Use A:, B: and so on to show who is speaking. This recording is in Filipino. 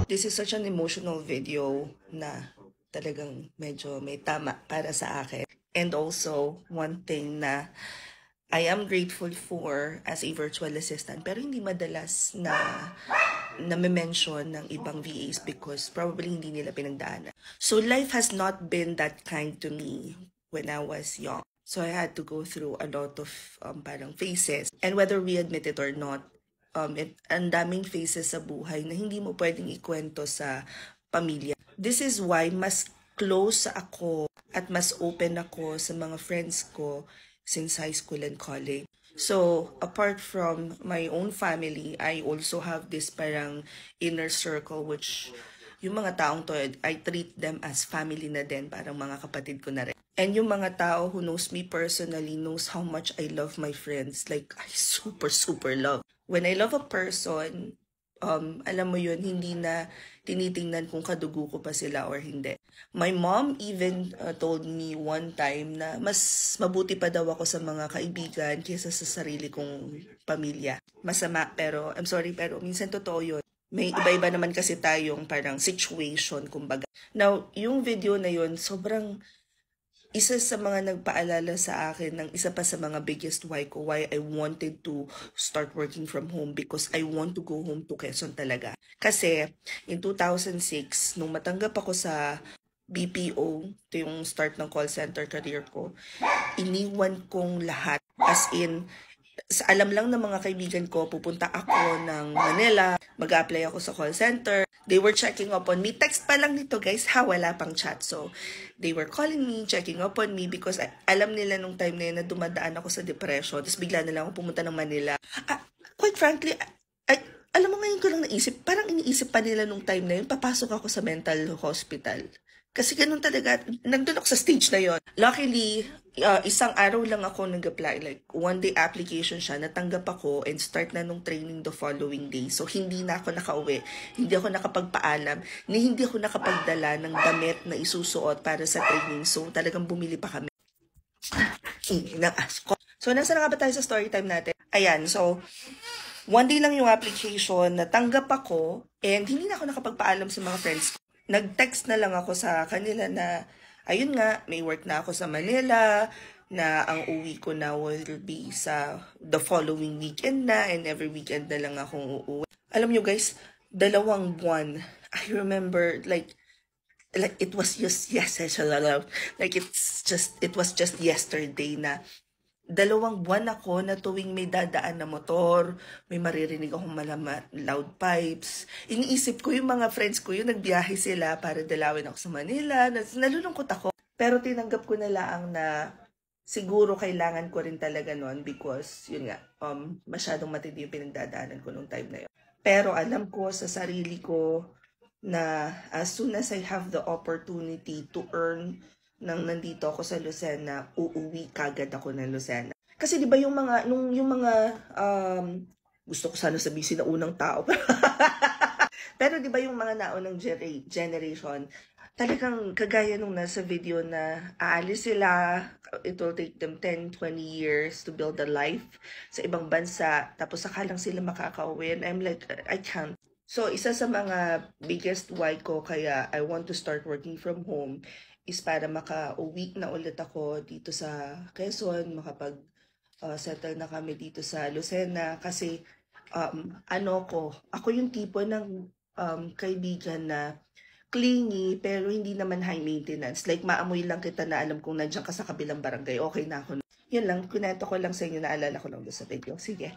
A: This is such an emotional video na talagang medyo may tama para sa akin. And also, one thing na I am grateful for as a virtual assistant, pero hindi madalas na mention ng ibang VAs because probably hindi nila pinagdaanan. So life has not been that kind to me when I was young. So I had to go through a lot of parang phases. And whether we admit it or not, ang daming phases sa buhay na hindi mo pwedeng ikwento sa pamilya. This is why mas close ako at mas open ako sa mga friends ko since high school and college. So, apart from my own family, I also have this parang inner circle which yung mga taong to, I treat them as family na din, parang mga kapatid ko na rin. And yung mga tao who knows me personally knows how much I love my friends. Like, I super love. When I love a person, alam mo yun, hindi na tinitingnan kung kadugo ko pa sila or hindi. My mom even told me one time na mas mabuti pa daw ako sa mga kaibigan kaysa sa sarili kong pamilya. Masama, pero I'm sorry, pero minsan totoo yun. May iba-iba naman kasi tayong parang situation, kumbaga. Now, yung video na yun, sobrang isa sa mga nagpaalala sa akin ng isa pa sa mga biggest why ko, why I wanted to start working from home because I want to go home to Quezon talaga. Kasi in 2006, nung matanggap ako sa BPO, ito yung start ng call center career ko, iniwan kong lahat. As in, alam lang ng mga kaibigan ko, pupunta ako ng Manila, mag-apply ako sa call center. They were checking up on me. Text pa lang nito guys, wala pang chat. So, they were calling me, checking up on me because alam nila nung time na yun na dumadaan ako sa depression. Tapos bigla na lang ako pumunta ng Manila. Quite frankly, alam mo ngayon ko lang naisip, parang iniisip pa nila nung time na yun, papasok ako sa mental hospital. Kasi ganun talaga, nandun ako sa stage na yon. Luckily, isang araw lang ako nag-apply. Like, one day application siya, natanggap ako and start na nung training the following day. So, hindi na ako nakauwi. Hindi ako nakapagpaalam. Hindi ako nakapagdala ng damit na isusuot para sa training. So, talagang bumili pa kami. So, nasa na nga ba tayo sa story time natin? Ayan, so, one day lang yung application, natanggap ako, and hindi na ako nakapagpaalam sa mga friends ko. Nag-text na lang ako sa kanila na, ayun nga, may work na ako sa Manila, na ang uwi ko na will be sa the following weekend na, and every weekend na lang akong uuwi. Alam nyo guys, 2 buwan, I remember, like it was just, like it was just yesterday na 2 buwan ako na tuwing may dadaan na motor, may maririnig akong loud pipes. Iniisip ko yung mga friends ko, yung nagbiyahe sila para dalawin ako sa Manila. Nalulungkot ako. Pero tinanggap ko na lang na siguro kailangan ko rin talaga nun because, yun nga, masyadong matindi yung pinagdadaanan ko nung time na yun. Pero alam ko sa sarili ko na as soon as I have the opportunity to earn nang nandito ako sa Lucena, uuwi kagad ako ng Lucena. Kasi 'di ba yung mga gusto ko sana sabihin sinaunang tao. Pero 'di ba yung mga naunang generation, talagang kagaya nung nasa video na aalis sila, it will take them 10, 20 years to build a life sa ibang bansa, tapos saka lang sila makakauwi. And I'm like, I can't. So, isa sa mga biggest why ko kaya I want to start working from home is para maka-uwi na ulit ako dito sa Quezon, makapag-settle na kami dito sa Lucena. Kasi, ako yung tipo ng kaibigan na clingy pero hindi naman high maintenance. Like, maamoy lang kita na alam kung nandiyan ka sa kabilang barangay, okay na ako. Yun lang, kunento ko lang sa inyo, naalala ko lang doon sa video. Sige.